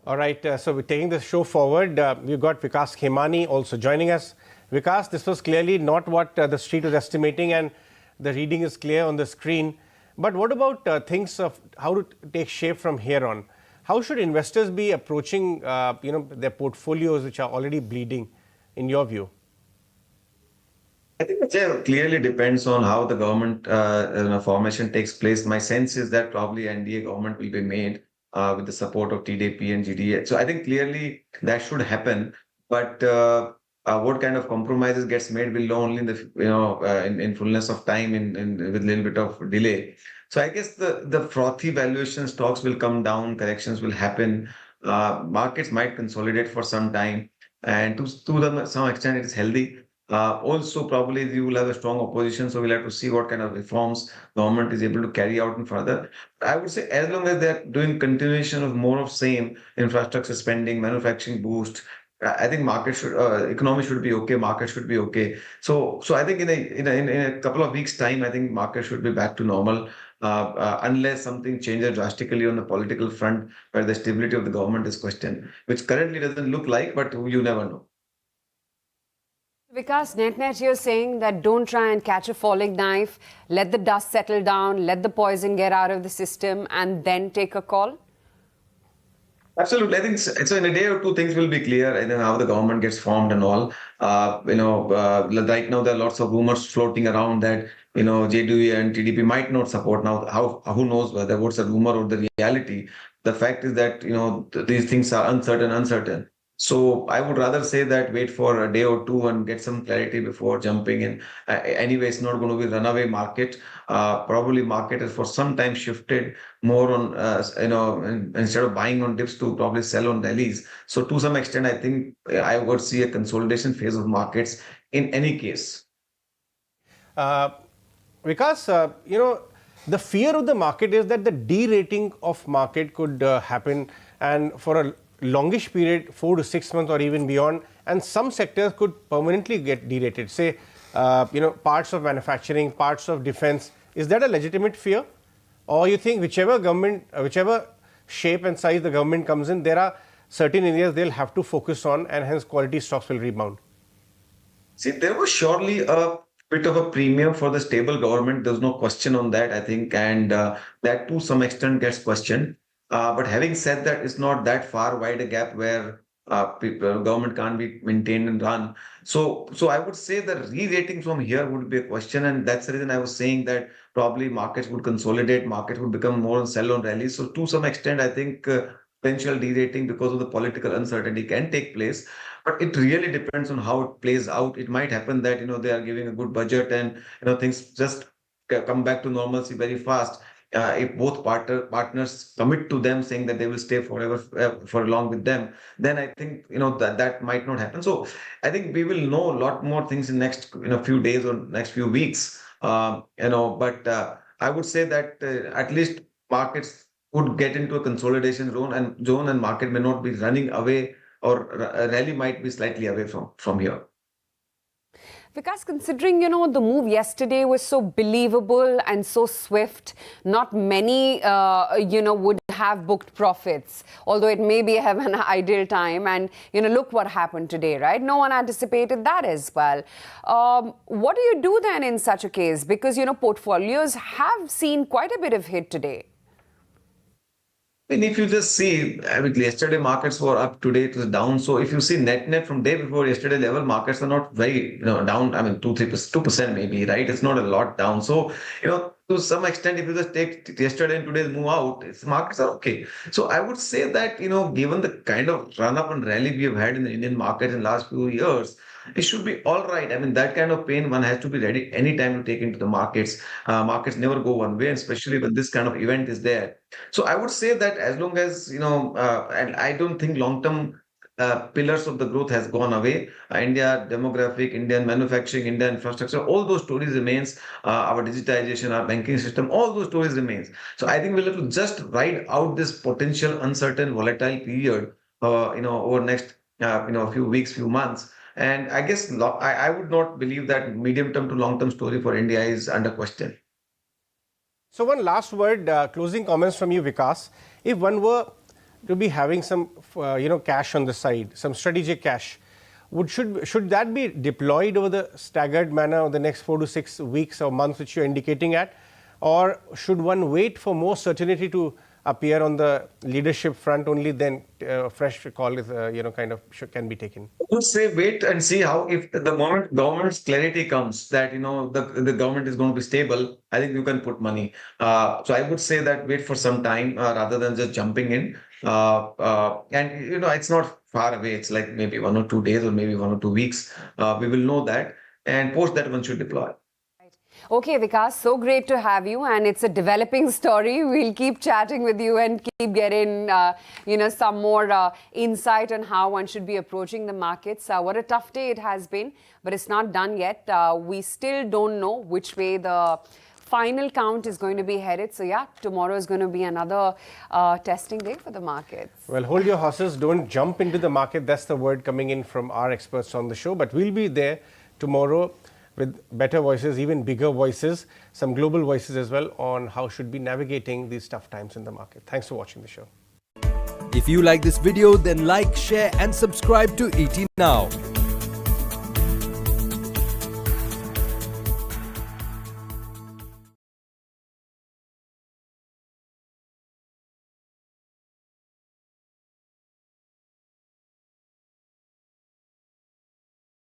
All right, so we're taking the show forward. We've got Vikas Khemani also joining us. Vikas, this was clearly not what the street was estimating, and the reading is clear on the screen. But what about things of how to take shape from here on? How should investors be approaching, their portfolios which are already bleeding, in your view? I think it clearly depends on how the government formation takes place. My sense is that probably NDA government will be made with the support of TDP and GDA. So I think clearly that should happen. But what kind of compromises gets made will know only in the in fullness of time, with a little bit of delay. So I guess the frothy valuation stocks will come down, corrections will happen, markets might consolidate for some time, and some extent it is healthy. Also, probably you will have a strong opposition, so we'll have to see what kind of reforms government is able to carry out and further. I would say as long as they're doing continuation of more of same infrastructure spending, manufacturing boost, I think market should, economy should be okay, market should be okay. So I think in a couple of weeks' time, I think market should be back to normal, unless something changes drastically on the political front, where the stability of the government is questioned, which currently doesn't look like, but you never know. Vikas, net, you're saying that don't try and catch a falling knife, let the dust settle down, let the poison get out of the system, and then take a call? Absolutely. I think so in a day or two, things will be clear, and then how the government gets formed and all. Right now, there are lots of rumors floating around that, JDU and TDP might not support. Now, who knows whether what's a rumor or the reality. The fact is that, these things are uncertain. So I would rather say that wait for a day or two and get some clarity before jumping in. Anyway, it's not going to be runaway market. Probably market has for some time shifted more on, instead of buying on dips to probably sell on rallies. So to some extent, I think I would see a consolidation phase of markets in any case. Vikas, the fear of the market is that the de-rating of market could happen, and for a longish period, 4 to 6 months or even beyond, and some sectors could permanently get derated. Say, parts of manufacturing, parts of defense. Is that a legitimate fear? Or you think whichever shape and size the government comes in, there are certain areas they'll have to focus on, and hence quality stocks will rebound? See, there was surely a bit of a premium for the stable government. There's no question on that, I think, and that to some extent gets questioned. But having said that, it's not that far wide a gap where government can't be maintained and run. So I would say the re-rating from here would be a question, and that's the reason I was saying that probably markets would consolidate, market would become more on sell on rallies. So to some extent, I think potential de-rating because of the political uncertainty can take place. But it really depends on how it plays out. It might happen that they are giving a good budget and things just come back to normalcy very fast. If both partners commit to them saying that they will stay forever for along with them, then I think that might not happen. So I think we will know a lot more things in next few days or next few weeks. But I would say that at least markets would get into a consolidation zone, and market may not be running away, or rally might be slightly away from here. Vikas, considering, the move yesterday was so believable and so swift, not many, would have booked profits, although it may be have an ideal time. And, look what happened today, right? No one anticipated that as well. What do you do then in such a case? Because, portfolios have seen quite a bit of hit today. And if you just see, yesterday markets were up, today it was down. So if you see net from day before yesterday level, markets are not very, down. 2% maybe, right? It's not a lot down. So, to some extent, if you just take yesterday and today's move out, markets are okay. So I would say that, given the kind of run up and rally we have had in the Indian market in the last few years, it should be all right. That kind of pain, one has to be ready anytime to take into the markets. Markets never go one way, especially when this kind of event is there. So I would say that as long as, and I don't think long-term pillars of the growth has gone away. India demographic, Indian manufacturing, Indian infrastructure, all those stories remains. Our digitization, our banking system, all those stories remains. So I think we'll have to just ride out this potential uncertain, volatile period, over next, few weeks, few months. And I guess I would not believe that medium-term to long-term story for India is under question. So one last word, closing comments from you, Vikas. If one were to be having some cash on the side, some strategic cash. Should that be deployed over the staggered manner over the next 4 to 6 weeks or months, which you're indicating at, or should one wait for more certainty to appear on the leadership front only, then fresh call is can be taken? I would say wait and see how, if the moment government's clarity comes that the government is going to be stable, I think you can put money. So I would say that wait for some time rather than just jumping in. And it's not far away. It's like maybe 1 or 2 days or maybe 1 or 2 weeks. We will know that, and post that one should deploy. Okay, Vikas, so great to have you, and it's a developing story. We'll keep chatting with you and keep getting, some more insight on how one should be approaching the markets. What a tough day it has been, but it's not done yet. We still don't know which way the final count is going to be headed. So yeah, tomorrow is going to be another testing day for the markets. Well, hold your horses. Don't jump into the market. That's the word coming in from our experts on the show. But we'll be there tomorrow with better voices, even bigger voices, some global voices as well, on how should be navigating these tough times in the market. Thanks for watching the show. If you like this video, then like, share and subscribe to ET Now.